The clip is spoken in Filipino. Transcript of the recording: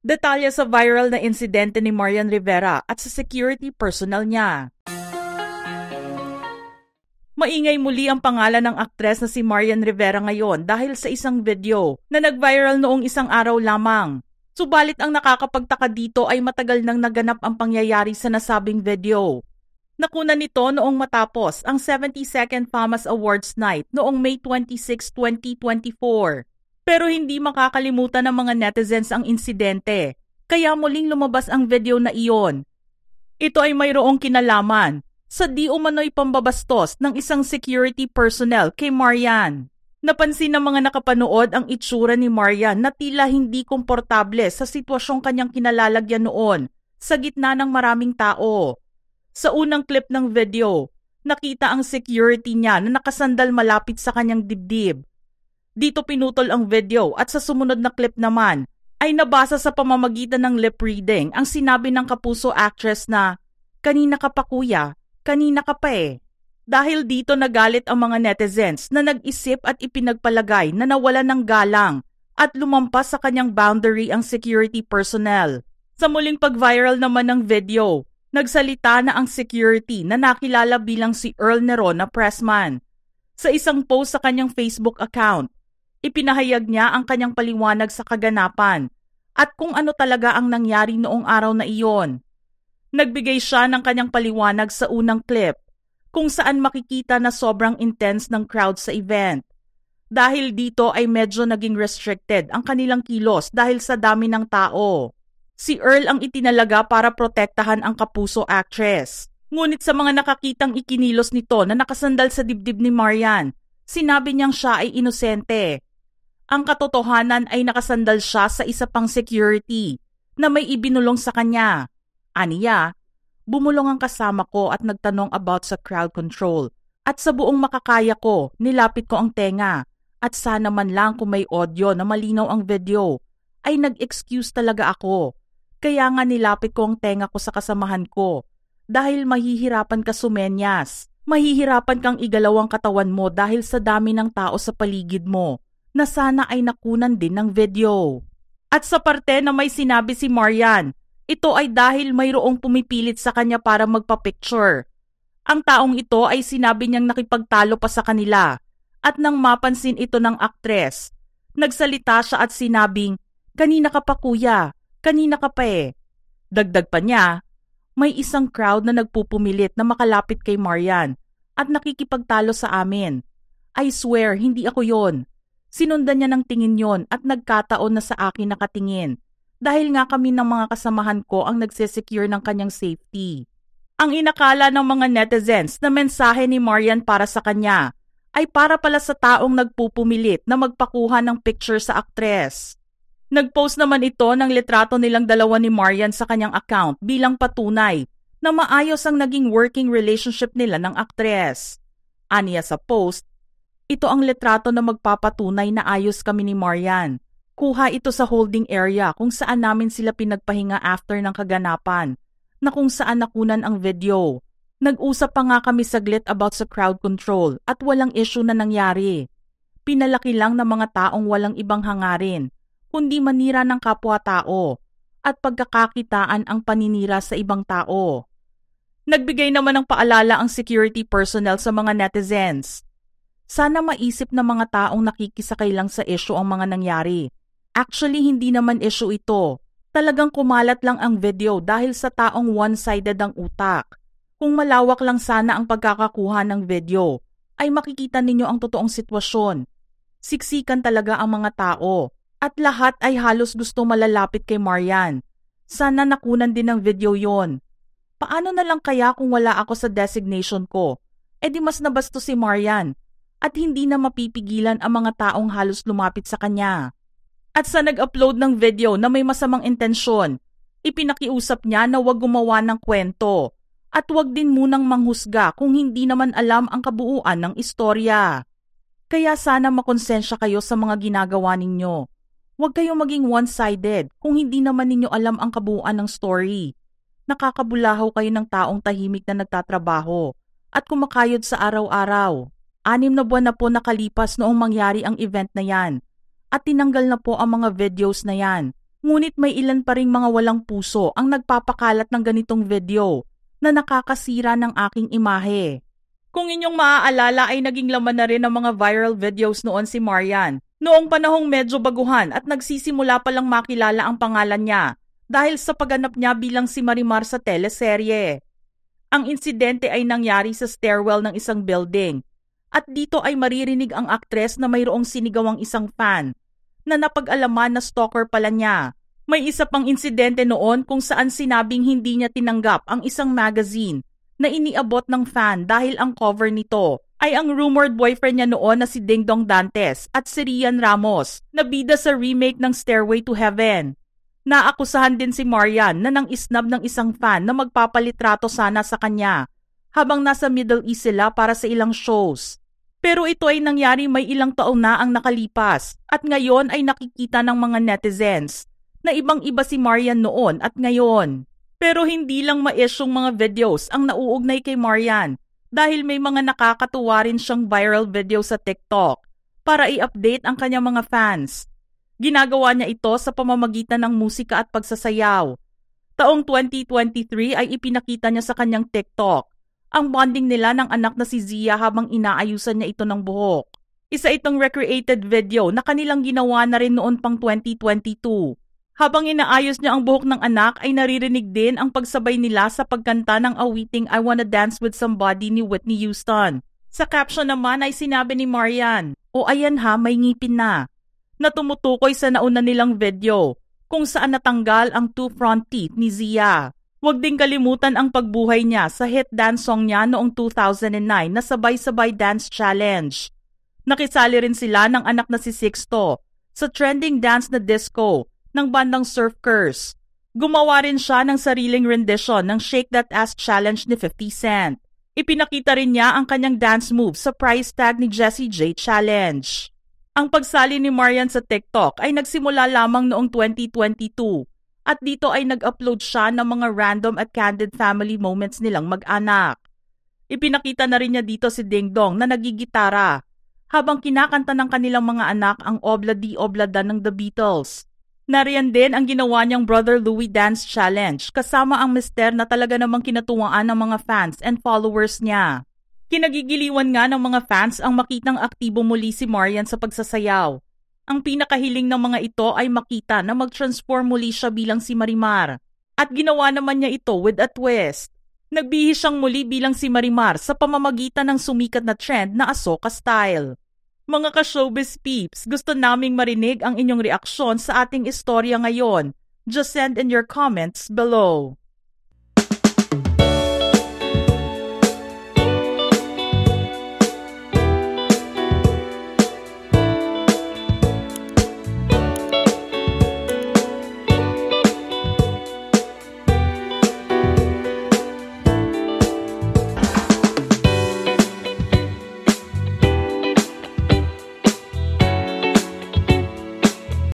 Detalye sa viral na insidente ni Marian Rivera at sa security personnel niya. Maingay muli ang pangalan ng aktres na si Marian Rivera ngayon dahil sa isang video na nag-viral noong isang araw lamang. Subalit ang nakakapagtaka dito ay matagal nang naganap ang pangyayari sa nasabing video. Nakunan nito noong matapos ang 72nd FAMAS Awards Night noong May 26, 2024. Pero hindi makakalimutan ng mga netizens ang insidente, kaya muling lumabas ang video na iyon. Ito ay mayroong kinalaman sa di umano'y pambabastos ng isang security personnel kay Marian. Napansin ng mga nakapanood ang itsura ni Marian na tila hindi komportable sa sitwasyong kanyang kinalalagyan noon sa gitna ng maraming tao. Sa unang clip ng video, nakita ang security niya na nakasandal malapit sa kanyang dibdib. Dito pinutol ang video at sa sumunod na clip naman ay nabasa sa pamamagitan ng lip reading ang sinabi ng kapuso actress na, "Kanina ka pa kuya, kanina ka pa eh." Dahil dito nagalit ang mga netizens na nag-isip at ipinagpalagay na nawalan ng galang at lumampas sa kanyang boundary ang security personnel. Sa muling pag-viral naman ng video, nagsalita na ang security na nakilala bilang si Earl Neron na pressman. Sa isang post sa kanyang Facebook account, ipinahayag niya ang kanyang paliwanag sa kaganapan at kung ano talaga ang nangyari noong araw na iyon. Nagbigay siya ng kanyang paliwanag sa unang clip kung saan makikita na sobrang intense ng crowd sa event. Dahil dito ay medyo naging restricted ang kanilang kilos dahil sa dami ng tao. Si Earl ang itinalaga para protektahan ang kapuso actress. Ngunit sa mga nakakitang ikinilos nito na nakasandal sa dibdib ni Marian, sinabi niyang siya ay inosente. Ang katotohanan ay nakasandal siya sa isa pang security na may ibinulong sa kanya. Aniya, bumulong ang kasama ko at nagtanong about sa crowd control. At sa buong makakaya ko, nilapit ko ang tenga. At sana man lang kung may audio na malinaw ang video, ay nag-excuse talaga ako. Kaya nga nilapit ko ang tenga ko sa kasamahan ko. Dahil mahihirapan ka sumenyas. Mahihirapan kang igalaw ang katawan mo dahil sa dami ng tao sa paligid mo na sana ay nakunan din ng video. At sa parte na may sinabi si Marian, ito ay dahil mayroong pumipilit sa kanya para magpa-picture. Ang taong ito ay sinabi niyang nakipagtalo pa sa kanila at nang mapansin ito ng aktres, nagsalita siya at sinabing, "Kanina ka pa kuya, kanina ka pa eh." Dagdag pa niya, may isang crowd na nagpupumilit na makalapit kay Marian at nakikipagtalo sa amin. I swear, hindi ako yon. Sinundan niya ng tingin yon at nagkataon na sa akin nakatingin dahil nga kami ng mga kasamahan ko ang nagsesecure ng kanyang safety. Ang inakala ng mga netizens na mensahe ni Marian para sa kanya ay para pala sa taong nagpupumilit na magpakuha ng picture sa aktres. Nag-post naman ito ng litrato nilang dalawa ni Marian sa kanyang account bilang patunay na maayos ang naging working relationship nila ng aktres. Aniya sa post, ito ang litrato na magpapatunay na ayos kami ni Marian. Kuha ito sa holding area kung saan namin sila pinagpahinga after ng kaganapan, na kung saan nakunan ang video. Nag-usap pa nga kami saglit about sa crowd control at walang issue na nangyari. Pinalaki lang ng mga taong walang ibang hangarin, kundi manira ng kapwa-tao at pagkakakitaan ang paninira sa ibang tao. Nagbigay naman ng paalala ang security personnel sa mga netizens. Sana maisip ng mga taong nakikisakay lang sa issue ang mga nangyari. Actually, hindi naman issue ito. Talagang kumalat lang ang video dahil sa taong one-sided ang utak. Kung malawak lang sana ang pagkakakuha ng video, ay makikita ninyo ang totoong sitwasyon. Siksikan talaga ang mga tao. At lahat ay halos gusto malalapit kay Marian. Sana nakunan din ng video yon. Paano na lang kaya kung wala ako sa designation ko? E di mas nabasto si Marian at hindi na mapipigilan ang mga taong halos lumapit sa kanya. At sa nag-upload ng video na may masamang intensyon, ipinakiusap niya na huwag gumawa ng kwento at huwag din munang manghusga kung hindi naman alam ang kabuuan ng istorya. Kaya sana makonsensya kayo sa mga ginagawa ninyo. Huwag kayong maging one-sided kung hindi naman ninyo alam ang kabuuan ng story. Nakakabulahaw kayo ng taong tahimik na nagtatrabaho at kumakayod sa araw-araw. 6 na buwan na po nakalipas noong mangyari ang event na yan at tinanggal na po ang mga videos na yan Ngunit may ilan pa ring mga walang puso ang nagpapakalat ng ganitong video na nakakasira ng aking imahe. Kung inyong maaalala ay naging laman na rin ng mga viral videos noon si Marian. Noong panahong medyo baguhan at nagsisimula palang makilala ang pangalan niya dahil sa pagganap niya bilang si Marimar sa teleserye. Ang insidente ay nangyari sa stairwell ng isang building at dito ay maririnig ang aktres na mayroong sinigawang isang fan na napag-alaman na stalker pala niya. May isa pang insidente noon kung saan sinabing hindi niya tinanggap ang isang magazine na iniabot ng fan dahil ang cover nito ay ang rumored boyfriend niya noon na si Dingdong Dantes at si Rian Ramos na bida sa remake ng Stairway to Heaven. Naakusahan din si Marian na nang isnab ng isang fan na magpapalitrato sana sa kanya habang nasa Middle East sila para sa ilang shows. Pero ito ay nangyari may ilang taon na ang nakalipas at ngayon ay nakikita ng mga netizens na ibang-iba si Marian noon at ngayon. Pero hindi lang ma-issue'ng mga videos ang nauugnay kay Marian dahil may mga nakakatuwa rin siyang viral video sa TikTok para i-update ang kanyang mga fans. Ginagawa niya ito sa pamamagitan ng musika at pagsasayaw. Taong 2023 ay ipinakita niya sa kanyang TikTok ang bonding nila ng anak na si Zia habang inaayusan niya ito ng buhok. Isa itong recreated video na kanilang ginawa na rin noon pang 2022. Habang inaayos niya ang buhok ng anak ay naririnig din ang pagsabay nila sa pagkanta ng awiting I Wanna Dance With Somebody ni Whitney Houston. Sa caption naman ay sinabi ni Marian, "O ayan ha, may ngipin na," na tumutukoy sa nauna nilang video kung saan natanggal ang two front teeth ni Zia. Huwag ding kalimutan ang pagbuhay niya sa hit dance song niya noong 2009 na Sabay-Sabay Dance Challenge. Nakisali rin sila ng anak na si Sixto sa trending dance na disco ng bandang Surf Curse. Gumawa rin siya ng sariling rendition ng Shake That Ass Challenge ni 50 Cent. Ipinakita rin niya ang kanyang dance move sa price tag ni Jessie J Challenge. Ang pagsali ni Marian sa TikTok ay nagsimula lamang noong 2022 at dito ay nag-upload siya ng mga random at candid family moments nilang mag-anak. Ipinakita na rin niya dito si Dingdong na nagigitara habang kinakanta ng kanilang mga anak ang Obla Di Oblada ng The Beatles. Nariyan din ang ginawa niyang Brother Louie Dance Challenge kasama ang mister na talaga namang kinatuwaan ng mga fans and followers niya. Kinagigiliwan nga ng mga fans ang makitang aktibo muli si Marian sa pagsasayaw. Ang pinakahiling ng mga ito ay makita na mag-transform muli siya bilang si Marimar. At ginawa naman niya ito with a twist. Nagbihis siyang muli bilang si Marimar sa pamamagitan ng sumikat na trend na Ahsoka style. Mga ka-showbiz peeps, gusto naming marinig ang inyong reaksyon sa ating istorya ngayon. Just send in your comments below.